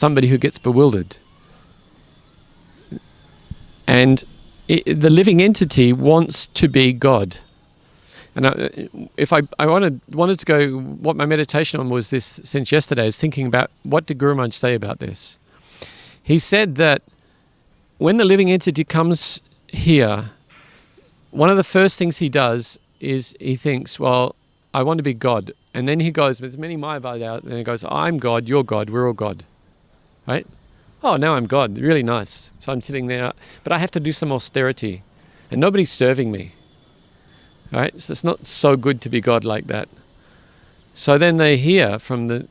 somebody who gets bewildered. And the living entity wants to be God. And if I wanted to go, what my meditation on was this since yesterday, is thinking about what did Guru Maharaj say about this. He said that when the living entity comes here, one of the first things he does is he thinks, well, I want to be God. And then he goes, there's many Mayavad out, and he goes, I'm God, you're God, we're all God. Right? Oh, now I'm God, really nice. So I'm sitting there, but I have to do some austerity, and nobody's serving me. Right? So it's not so good to be God like that. So then they hear from the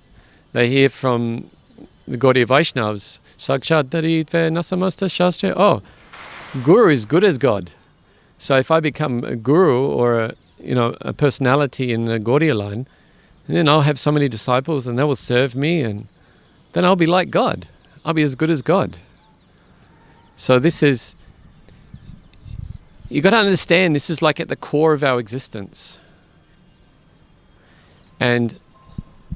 Gaudiya Vaishnavas, Sakshat Daritve Nasamasta Shastra. Oh, Guru is good as God. So if I become a guru or a personality in the Gaudiya line, then I'll have so many disciples and they will serve me, and then I'll be like God. I'll be as good as God. So this is, you got to understand, this is like at the core of our existence. And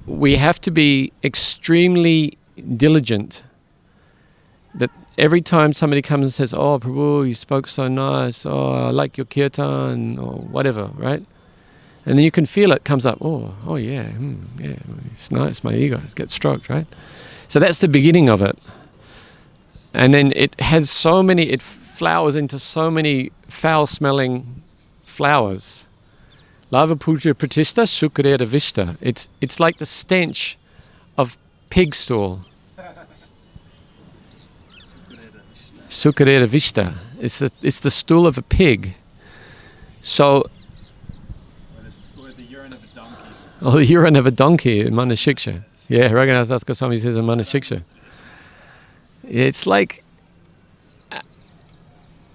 we have to be extremely diligent that every time somebody comes and says, oh, Prabhu, you spoke so nice, oh, I like your kirtan, or whatever, right? And then you can feel it comes up, oh yeah, yeah, it's nice, my ego gets stroked, right? So that's the beginning of it. And then it flowers into so many foul-smelling flowers. Lava puja pratishta sukarera vishta. It's like the stench of pig stool. Sukarera vishta. It's the stool of a pig. So, or the urine of a donkey. Oh, the urine of a donkey in Manashiksha. Yeah, Raghunath Das Goswami says in Manashiksha. It's like,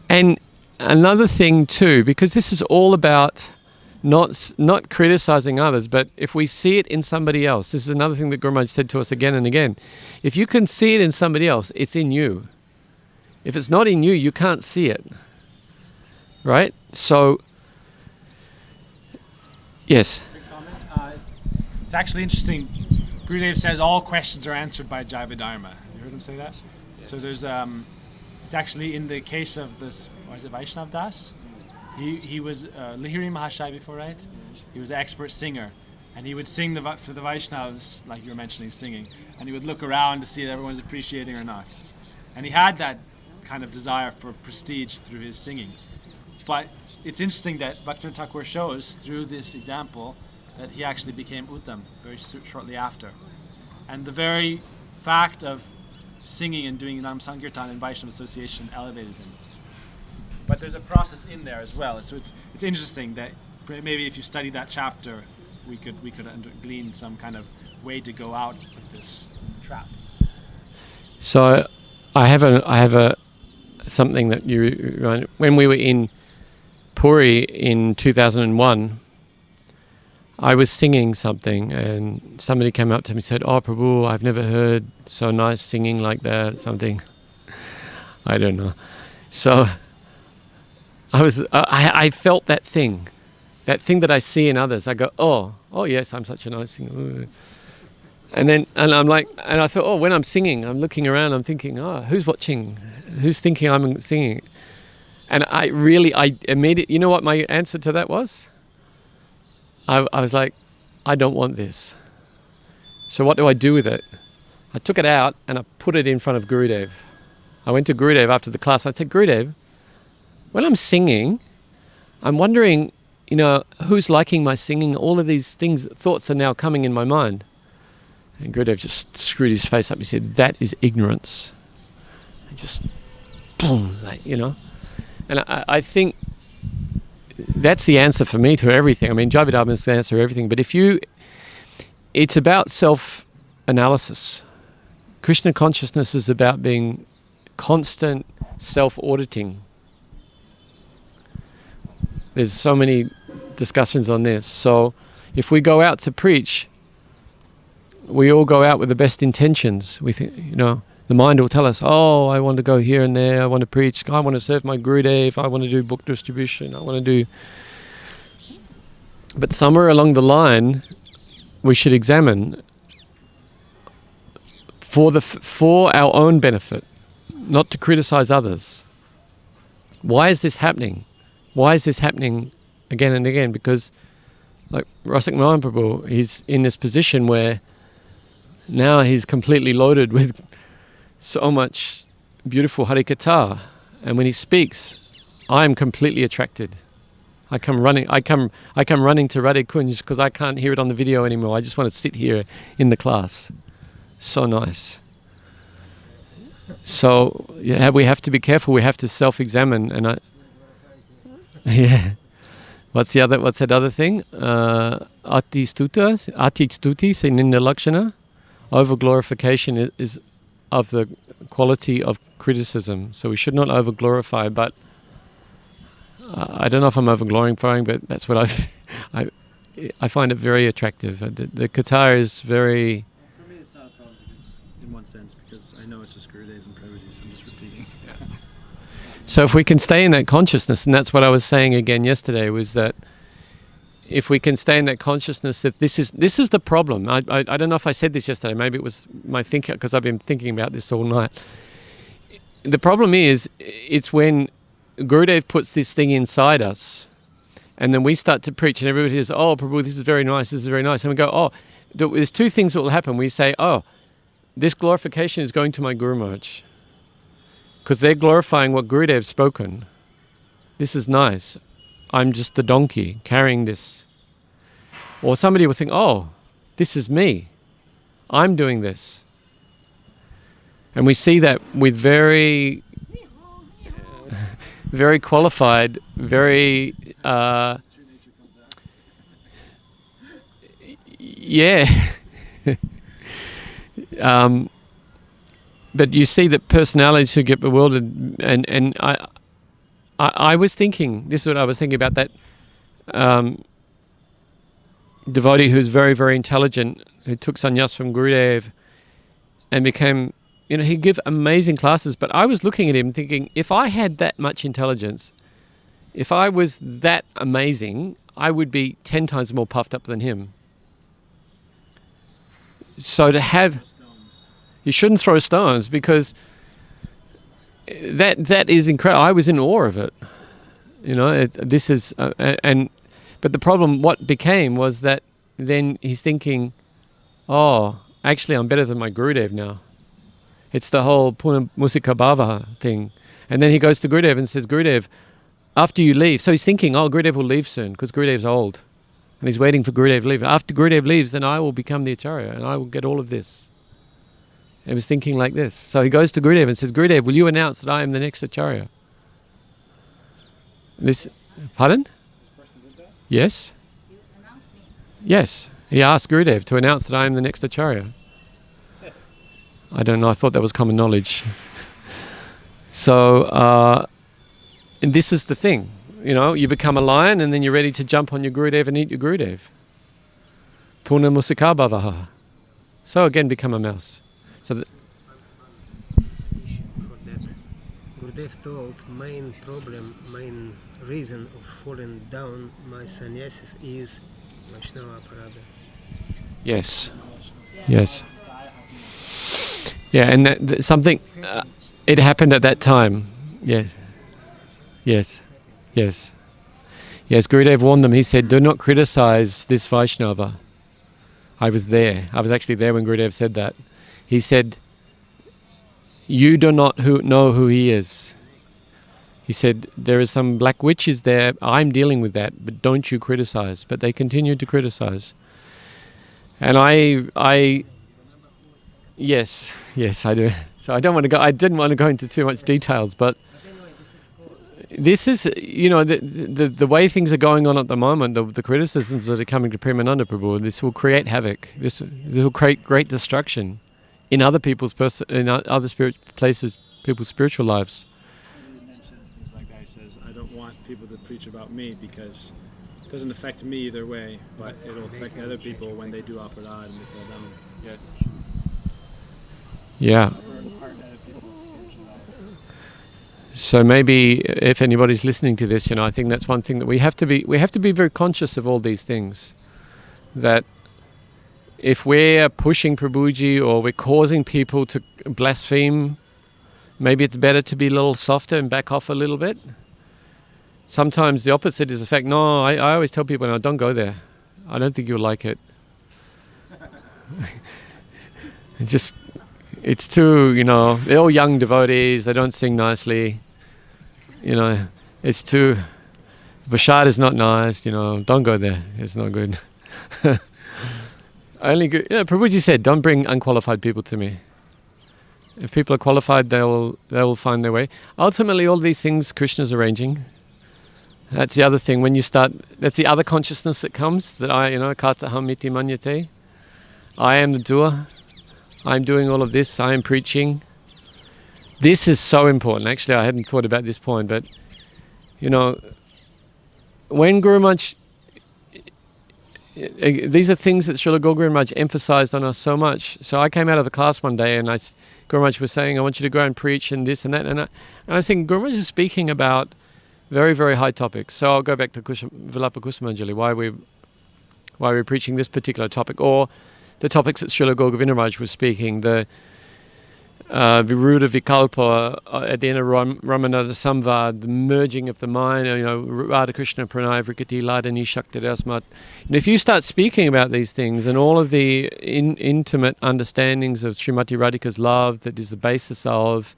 and another thing too, because this is all about not criticizing others, but if we see it in somebody else, this is another thing that Guru Maharaj said to us again and again. If you can see it in somebody else, it's in you. If it's not in you, you can't see it. Right? So, yes. It's actually interesting. Gurudev says all questions are answered by Jaiva Dharma. You heard him say that? Yes. So there's, it's actually in the case of this, was it Vaishnav Das? He was Lahiri Mahashai before, right? He was an expert singer. And he would sing for the Vaishnavas, like you were mentioning, singing. And he would look around to see if everyone's appreciating or not. And he had that kind of desire for prestige through his singing. But it's interesting that Bhaktivinoda Thakur shows through this example that he actually became Uttam very shortly after. And the very fact of singing and doing Nam Sankirtan in Vaishnava association elevated him. But there's a process in there as well. So it's interesting that maybe if you study that chapter, we could glean some kind of way to go out of this trap. So I have something that you, when we were in Puri in 2001, I was singing something and somebody came up to me and said, oh Prabhu, I've never heard so nice singing like that, something. I don't know. So I felt that thing that I see in others. I go, oh yes, I'm such a nice singer. And I'm like, and I thought, oh, when I'm singing, I'm looking around, I'm thinking, oh, who's watching? Who's thinking I'm singing? And I immediately, you know what my answer to that was? I was like, I don't want this. So what do I do with it? I took it out and I put it in front of Gurudev. I went to Gurudev after the class. I said, Gurudev, when I'm singing, I'm wondering, who's liking my singing? All of these thoughts are now coming in my mind. And Gurudev just screwed his face up. He said, that is ignorance. And just, boom, And I think that's the answer for me to everything. I mean, Jaiva Dharma is the answer to everything. But it's about self-analysis. Krishna consciousness is about being constant self-auditing. There's so many discussions on this. So if we go out to preach, we all go out with the best intentions. We think, the mind will tell us, oh, I want to go here and there, I want to preach, I want to serve my Gurudev, I want to do book distribution, I want to do... But somewhere along the line, we should examine, for our own benefit, not to criticize others. Why is this happening? Why is this happening again and again? Because like Rasik Mohan Prabhu, he's in this position where now he's completely loaded with so much beautiful Harikatha, and when he speaks, I am completely attracted. I come running to Radhe Kunj because I can't hear it on the video anymore. I just want to sit here in the class. So nice. So we have to be careful. We have to self-examine. And yeah. What's that other thing? Ati stuti se ninda lakshana. Over-glorification is of the quality of criticism. So we should not over-glorify, but I don't know if I'm over-glorifying, but that's what I find it very attractive. The Qatar is very... For me, it's not a problem in one sense, because I know it's just Gurudev's and Prabhuji's, so I'm just repeating. Yeah. So if we can stay in that consciousness, and that's what I was saying again yesterday, was that if we can stay in that consciousness that this is the problem. I don't know if I said this yesterday, maybe it was my thinking, because I've been thinking about this all night. The problem is, it's when Gurudev puts this thing inside us, and then we start to preach, and everybody says, "Oh, Prabhu, this is very nice, this is very nice." And we go, "Oh, there's two things that will happen." We say, "Oh, this glorification is going to my Guru Maharaj, because they're glorifying what Gurudev's spoken. This is nice. I'm just the donkey carrying this." Or somebody will think, "Oh, this is me. I'm doing this." And we see that with very qualified, very, yeah. But you see that personalities who get bewildered, and I was thinking, this is what I was thinking about that devotee who's very, very intelligent, who took sannyas from Gurudev and became, he'd give amazing classes, but I was looking at him thinking, if I had that much intelligence, if I was that amazing, I would be 10 times more puffed up than him. So to have... You shouldn't throw stones, because that is incredible. I was in awe of it. This is... But the problem, what became, was that then he's thinking, "Oh, actually I'm better than my Gurudev now." It's the whole Puna Musika Bhava thing. And then he goes to Gurudev and says, "Gurudev, after you leave..." So he's thinking, "Oh, Gurudev will leave soon, because Gurudev's old." And he's waiting for Gurudev to leave. After Gurudev leaves, then I will become the Acharya, and I will get all of this. He was thinking like this. So he goes to Gurudev and says, "Gurudev, will you announce that I am the next Acharya?" Pardon? Yes? You announced me. Yes. He asked Gurudev to announce that I am the next Acharya. I don't know, I thought that was common knowledge. So, and this is the thing. You become a lion, and then you're ready to jump on your Gurudev and eat your Gurudev. Puna musika bhavaha. So again become a mouse. So For that, Gurudev told main reason of falling down my sannyasis is Vaishnava Aparada. yes. Yes. Yeah, and something, it happened at that time. Yes. Yes. Yes. Yes, Gurudev warned them. He said, "Do not criticize this Vaishnava." I was there. I was actually there when Gurudev said that. He said, "You do not know who he is." He said, "There is some black witches there. I'm dealing with that, but don't you criticize." But they continued to criticize. And yes, I do. So I didn't want to go into too much details, but this is, the way things are going on at the moment, the criticisms that are coming to Premananda Prabhu, this will create havoc. This will create great destruction in other people's people's spiritual lives. He mentions things like that. He says, "I don't want people to preach about me, because it doesn't affect me either way, but it'll affect other people when they do aparad and they fall down." Yes. Yeah. So maybe if anybody's listening to this, I think that's one thing that we have to be very conscious of all these things. That if we're pushing Prabhuji or we're causing people to blaspheme, maybe it's better to be a little softer and back off a little bit. Sometimes the opposite is the fact. No, I always tell people, no, don't go there. I don't think you'll like it. It's too, they're all young devotees. They don't sing nicely. It's too, Prasad is not nice. Don't go there. It's not good. Only good. Prabhuji said, don't bring unqualified people to me. If people are qualified, they will find their way. Ultimately, all these things Krishna's arranging. That's the other thing. When you start, that's the other consciousness that comes. That kataham iti manyate. I am the doer. I'm doing all of this. I am preaching. This is so important. Actually, I hadn't thought about this point, but when Guru Maharaj, these are things that Srila Guru Maharaj emphasized on us so much. So I came out of the class one day and Guru Maharaj was saying, I want you to go and preach and this and that. And I was thinking, Guru Maharaj is speaking about very, very high topics. So I'll go back to Vilapa Kusumanjali, why we're preaching this particular topic, or the topics that Srila Govinda Maharaj was speaking, the Viruddha Vikalpa at the end of Ramananda Samvad, the merging of the mind, Radha Krishna Pranay Vrikati Ladani Shakti Dasmat. And if you start speaking about these things and all of the intimate understandings of Srimati Radhika's love that is the basis of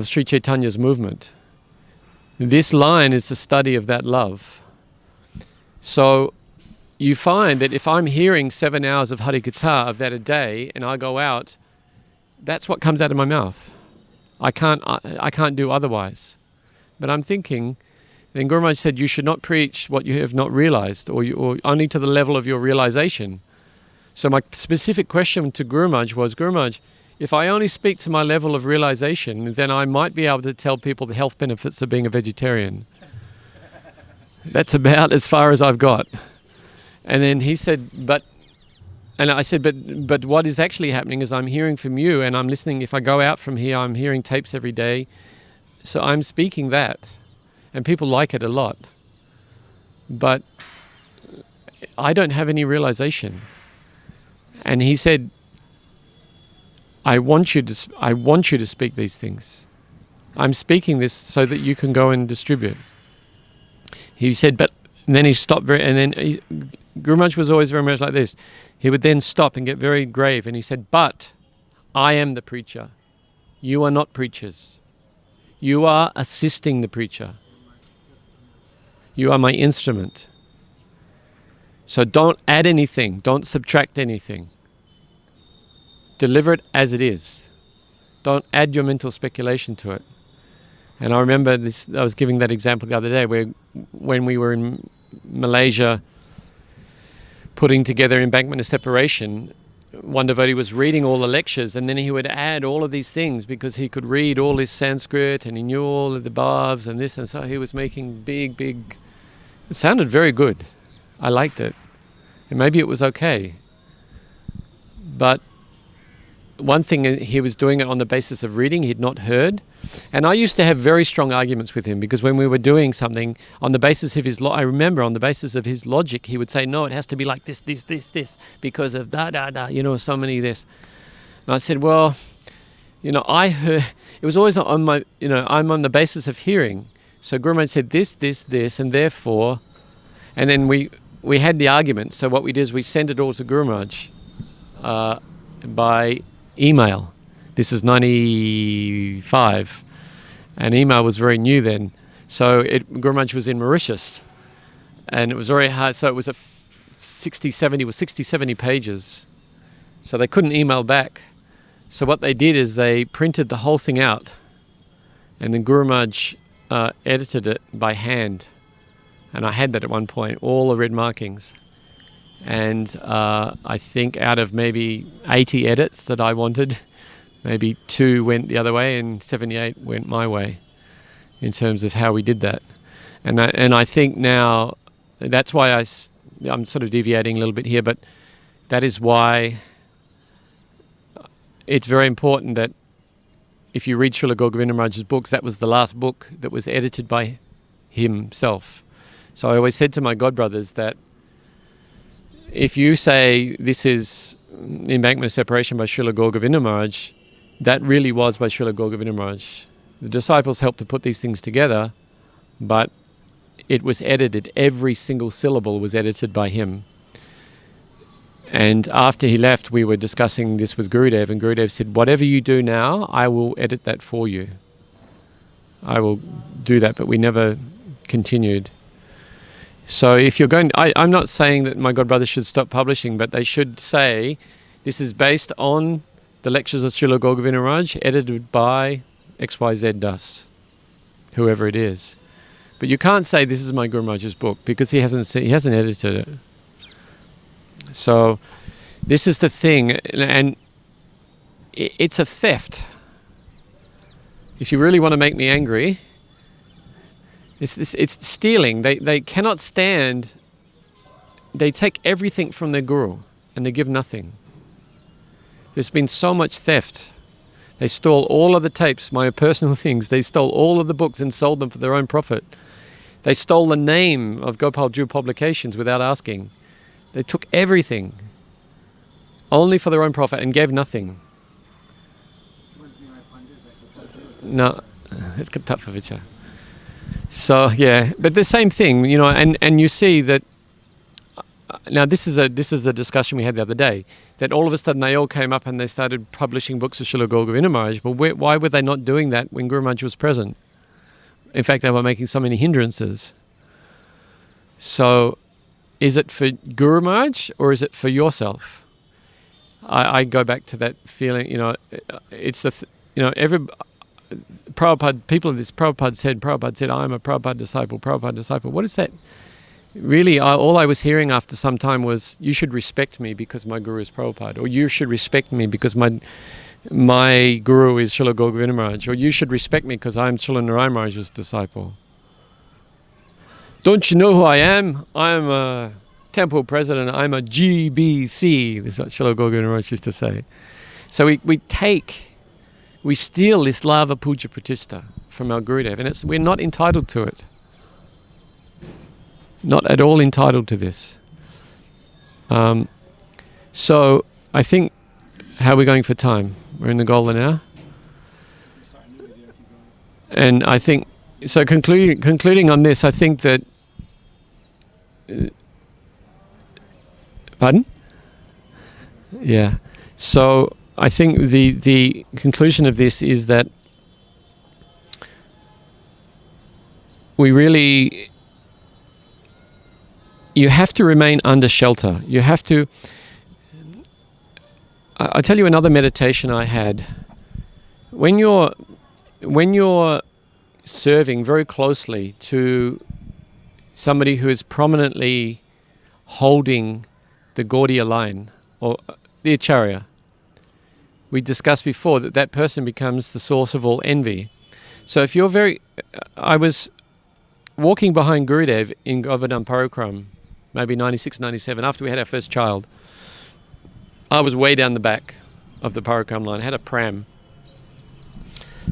Sri Chaitanya's movement, this line is the study of that love. So you find that if I'm hearing 7 hours of Harikatha of that a day and I go out, that's what comes out of my mouth. I can't do otherwise. But I'm thinking, then Guru Maharaj said you should not preach what you have not realized, or only to the level of your realization. So my specific question to Guru Maharaj was, Guru Maharaj, if I only speak to my level of realization, then I might be able to tell people the health benefits of being a vegetarian. That's about as far as I've got. And then he said, and I said, but what is actually happening is I'm hearing from you and I'm listening. If I go out from here, I'm hearing tapes every day. So I'm speaking that. And people like it a lot. But I don't have any realization. And he said, I want you to speak these things. I'm speaking this so that you can go and distribute. He said, but and then he stopped Guru Maharaj was always very much like this. He would then stop and get very grave and he said, but I am the preacher. You are not preachers. You are assisting the preacher. You are my instrument. So don't add anything. Don't subtract anything. Deliver it as it is. Don't add your mental speculation to it. And I remember this. I was giving that example the other day when we were in Malaysia putting together Embankment of Separation, one devotee was reading all the lectures and then he would add all of these things because he could read all his Sanskrit and he knew all of the bhavs and this, and so he was making big, it sounded very good. I liked it. And maybe it was okay. But one thing, he was doing it on the basis of reading he'd not heard. And I used to have very strong arguments with him because when we were doing something on the basis of his I remember on the basis of his logic, he would say, no, it has to be like this, because of so many this. And I said, well, I heard, it was always on my, I'm on the basis of hearing. So Guru Maharaj said this, and therefore, and then we had the argument. So what we did is we sent it all to Guru Maharaj by email. This is 95, and email was very new then. So Guru Maharaj was in Mauritius, and it was very hard. So it was 60-70 pages. So they couldn't email back. So what they did is they printed the whole thing out, and then Guru Maharaj edited it by hand. And I had that at one point, all the red markings. And I think out of maybe 80 edits that I wanted, maybe 2 went the other way and 78 went my way in terms of how we did that. And I think now, that's why I'm sort of deviating a little bit here, but that is why it's very important that if you read Srila Govinda Maharaj's books, that was the last book that was edited by himself. So I always said to my godbrothers that if you say this is the Embankment of Separation by Srila Gaur Govinda Maharaj, that really was by Srila Gaur Govinda Maharaj. The disciples helped to put these things together, but it was edited. Every single syllable was edited by him. And after he left, we were discussing this with Gurudev, and Gurudev said, whatever you do now, I will edit that for you. I will do that, but we never continued. So if you're going, I'm not saying that my God brothers should stop publishing, but they should say, this is based on the lectures of Srila Gaur Govinda Maharaj, edited by XYZ Das, whoever it is. But you can't say this is my Guru Maharaj's book, because he hasn't edited it. So this is the thing, and it's a theft. If you really want to make me angry, it's stealing. They cannot stand. They take everything from their guru and they give nothing. There's been so much theft. They stole all of the tapes, my personal things. They stole all of the books and sold them for their own profit. They stole the name of Gopal Jew Publications without asking. They took everything, only for their own profit, and gave nothing. No, it's Katapavicha. So yeah, but the same thing, you know, and you see that. Now this is a discussion we had the other day, that all of a sudden they all came up and they started publishing books of Srila Gaur Govinda Maharaj. But why were they not doing that when Guru Maharaj was present? In fact, they were making so many hindrances. So, is it for Guru Maharaj or is it for yourself? I go back to that feeling, you know, it's every Prabhupada, people of this, Prabhupada said, I'm a Prabhupada disciple. What is that? Really, all I was hearing after some time was, you should respect me because my guru is Prabhupada, or you should respect me because my guru is Srila Gaur Govinda Maharaj, or you should respect me because I'm Srila Narayan Maharaj's disciple. Don't you know who I am? I'm a temple president. I'm a GBC. This is what Srila Gaur Govinda Maharaj used to say. So we steal this lava puja pratishta from our Gurudev, and we're not entitled to it. Not at all entitled to this. So I think, how are we going for time? We're in the golden hour. And I think, so concluding on this, I think that, pardon? Yeah. So I think the conclusion of this is that you have to remain under shelter. You have to. I'll tell you another meditation I had. When you're serving very closely to somebody who is prominently holding the Gaudiya line, or the Acharya, we discussed before that person becomes the source of all envy. So if you're I was walking behind Gurudev in Govardhan Parikram, maybe 96, 97, after we had our first child. I was way down the back of the Parikram line. I had a pram.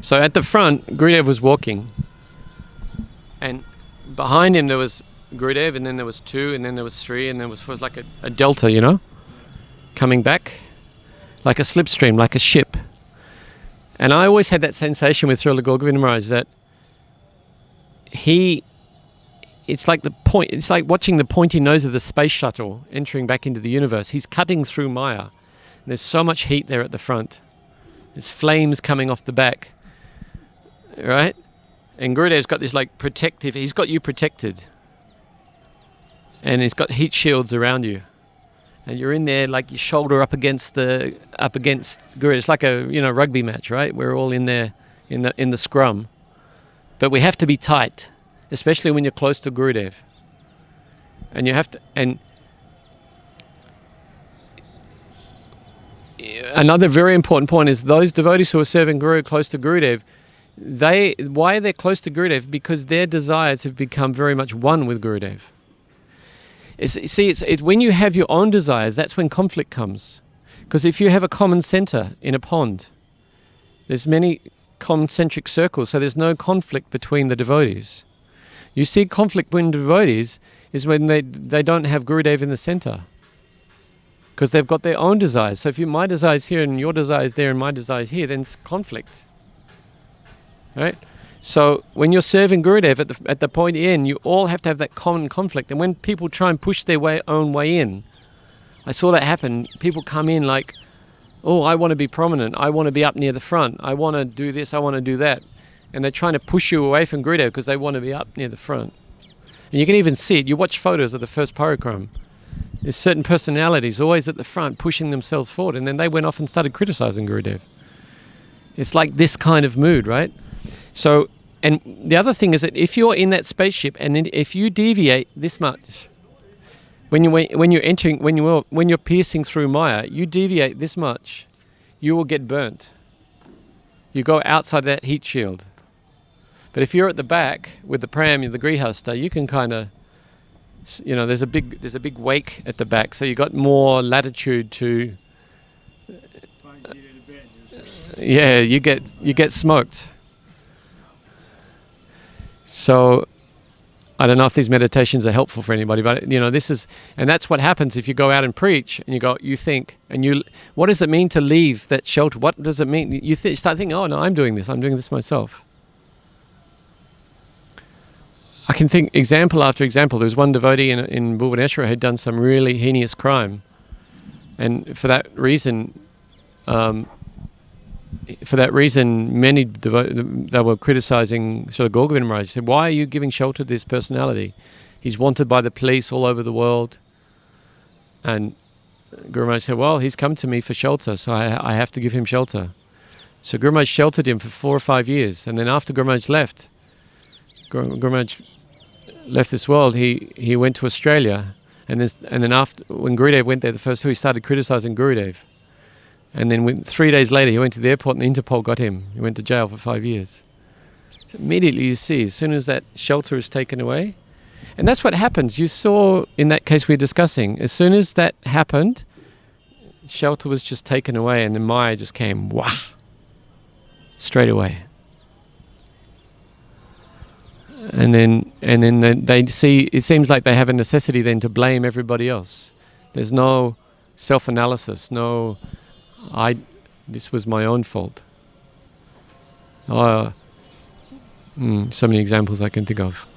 So at the front, Gurudev was walking. And behind him there was Gurudev, and then there was 2, and then there was 3, and there was like a delta, you know, coming back. Like a slipstream, like a ship. And I always had that sensation with Srila Gaur Govinda Maharaj that it's like watching the pointy nose of the space shuttle entering back into the universe. He's cutting through Maya. And there's so much heat there at the front. There's flames coming off the back. Right? And Gurudev's got this like protective, he's got you protected. And he's got heat shields around you. And you're in there like your shoulder up against Guru. It's like a rugby match, right? We're all in there in the scrum. But we have to be tight, especially when you're close to Gurudev. And you have to, and another very important point is those devotees who are serving Guru close to Gurudev, why are they close to Gurudev? Because their desires have become very much one with Gurudev. It's when you have your own desires, that's when conflict comes. Because if you have a common center in a pond, there's many concentric circles, so there's no conflict between the devotees. You see conflict between devotees is when they don't have Gurudev in the center. because they've got their own desires. So if my desire is here and your desire is there and my desire is here, then it's conflict. Right? So when you're serving Gurudev at the point in, you all have to have that common conflict. And when people try and push their own way in, I saw that happen. People come in like, oh, I want to be prominent. I want to be up near the front. I want to do this. I want to do that. And they're trying to push you away from Gurudev because they want to be up near the front. And you can even see it. You watch photos of the first parikram. There's certain personalities always at the front pushing themselves forward. And then they went off and started criticizing Gurudev. It's like this kind of mood, right? So, and the other thing is that if you're in that spaceship and if you deviate this much, when you're piercing through Maya, you deviate this much, you will get burnt. You go outside that heat shield. But if you're at the back with the pram, the grihasta, you can kind of, there's a big wake at the back, so you got more latitude to. Yeah, you get smoked. So, I don't know if these meditations are helpful for anybody, but and that's what happens if you go out and preach and you think, what does it mean to leave that shelter? What does it mean? You start thinking, oh no, I'm doing this myself. I can think example after example. There was one devotee in Bhubaneswar who had done some really heinous crime, and for that reason, many they were criticizing sort of Gaur Govind Maharaj. Said, "Why are you giving shelter to this personality? He's wanted by the police all over the world." And Guru Maharaj said, "Well, he's come to me for shelter, so I have to give him shelter." So Guru Maharaj sheltered him for 4 or 5 years, and then after Guru Maharaj left this world, he went to Australia, and then after when Gurudev went there the first time, he started criticizing Gurudev. And then 3 days later, he went to the airport and Interpol got him. He went to jail for 5 years. So immediately you see, as soon as that shelter is taken away, and that's what happens. You saw in that case we were discussing, as soon as that happened, shelter was just taken away and then Maya just came, wah, straight away. And then they see, it seems like they have a necessity then to blame everybody else. There's no self-analysis, this was my own fault. So many examples I can think of.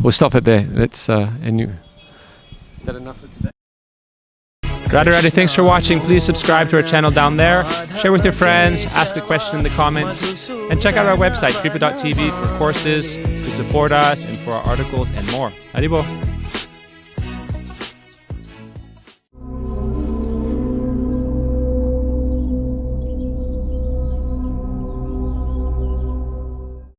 We'll stop it there. Is that enough for today? Radhe, thanks for watching. Please subscribe to our channel down there. Share with your friends, ask a question in the comments, and check out our website, kripa.tv, for courses, to support us, and for our articles and more. Haribo.